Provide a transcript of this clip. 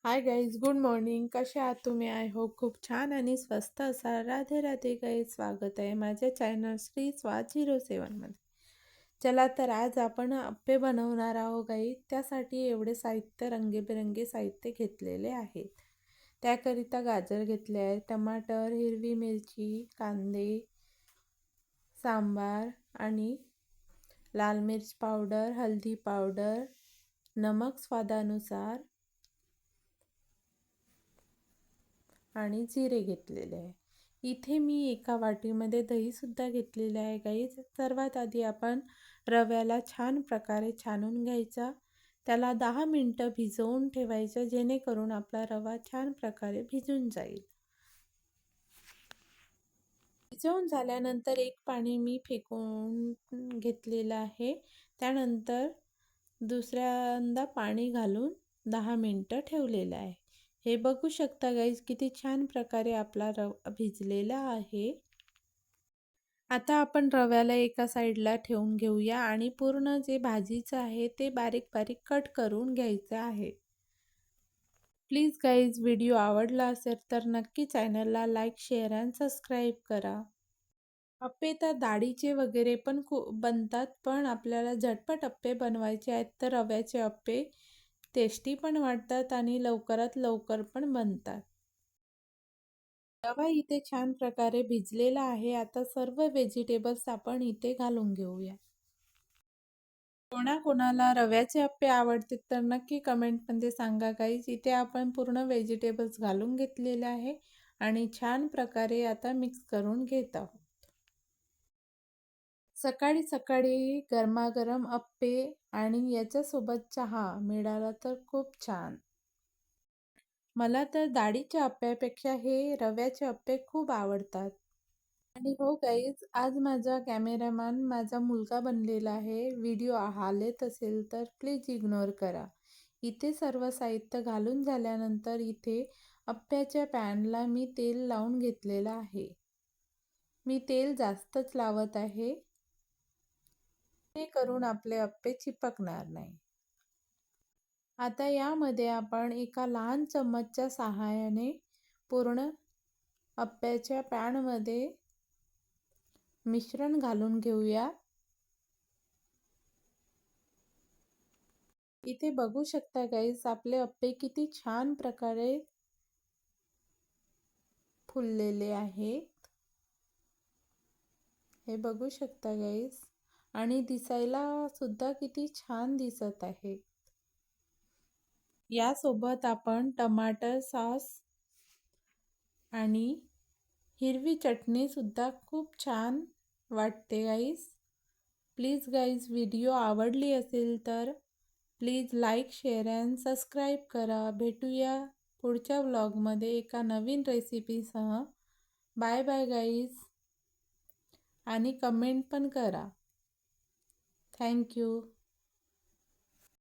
Hi guys, good morning. कसे आहात तुम्ही? आय होप खूप छान आणि स्वस्त असाल. राधे राधे गाईज, स्वागत आहे माझ्या चॅनल श्री स्वाद 07मध्ये. चला तर आज आपण अप्पे बनवणार आहोत गाई. त्यासाठी एवढे साहित्य, रंगीबेरंगी साहित्य घेतलेले आहेत. त्याकरिता गाजर घेतले आहे, टमाटर, हिरवी मिरची, कांदे, सांबार आणि लाल मिर्च पावडर, हळदी पावडर, नमक स्वादानुसार आणि जिरे घेतलेले आहे. इथे मी एका वाटीमध्ये दहीसुद्धा घेतलेले आहे गाईज. सर्वात आधी आपण रव्याला छान प्रकारे छानून घ्यायचा. त्याला 10 मिनटं भिजवून ठेवायचं, जेणेकरून आपला रवा छान प्रकारे भिजून जाईल. भिजवून झाल्यानंतर एक पाणी मी फेकून घेतलेलं आहे. त्यानंतर दुसऱ्यांदा पाणी घालून 10 मिनटं ठेवलेलं आहे. हे बघू शकता गाईज, किती छान प्रकारे आपला रवा भिजलेला आहे. आता आपण रव्याला एका साईडला ठेवून घेऊया आणि पूर्ण जे भाजीचं आहे ते बारीक बारीक कट करून घ्यायचं आहे. प्लीज गाईज, व्हिडिओ आवडला असेल तर नक्की चॅनलला लाईक, शेअर आणि सबस्क्राईब करा. अप्पे तर डाळीचे वगैरे पण खूप बनतात, पण आपल्याला झटपट अप्पे बनवायचे आहेत तर रव्याचे अप्पे टेस्टी पण वाटतात आणि लवकरात लवकर पण बनतात. रवा इथे छान प्रकारे भिजलेला आहे. आता सर्व व्हेजिटेबल्स आपण इथे घालून घेऊया. कोणाकोणाला रव्याचे अप्पे आवडते तर नक्की कमेंटमध्ये सांगा गाईज. इथे आपण पूर्ण व्हेजिटेबल्स घालून घेतलेले आहे आणि छान प्रकारे आता मिक्स करून घेत आहोत. सकाळी सकाळी गरमागरम अप्पे आणि याच्यासोबत चहा मिळाला तर खूप छान. मला तर डाळीच्या अप्प्यापेक्षा हे रव्याचे अप्पे खूप आवडतात. आणि हो गाईज, आज माझा कॅमेरामॅन माझा मुलगा बनलेला आहे. व्हिडिओ हालत असेल तर प्लीज इग्नोर करा. इथे सर्व साहित्य घालून झाल्यानंतर इथे अप्प्याच्या पॅनला मी तेल लावून घेतलेलं आहे. मी तेल जास्तच लावत आहे, ते करून आपले अप्पे चिपकणार नाही. आता यामध्ये आपण एका लहान चम्मचच्या सहाय्याने पूर्ण अप्प्याच्या पॅनमध्ये मिश्रण घालून घेऊया. इथे बघू शकता गाईज, आपले अप्पे किती छान प्रकारे फुललेले आहेत. हे बघू शकता गाईज, आणि दिसायला सुद्धा किती छान दिसत आहे. यासोबत आपण टमाटर सॉस आणि हिरवी चटणी सुद्धा खूप छान वाटते गाईज. प्लीज गाईज, व्हिडिओ आवडली असेल तर please like, share and subscribe करा. भेटूया पुढच्या व्लॉगमध्ये एका नवीन रेसिपीसह. बाय बाय गाईज, आणि कमेंट पण करा. थँक्यू.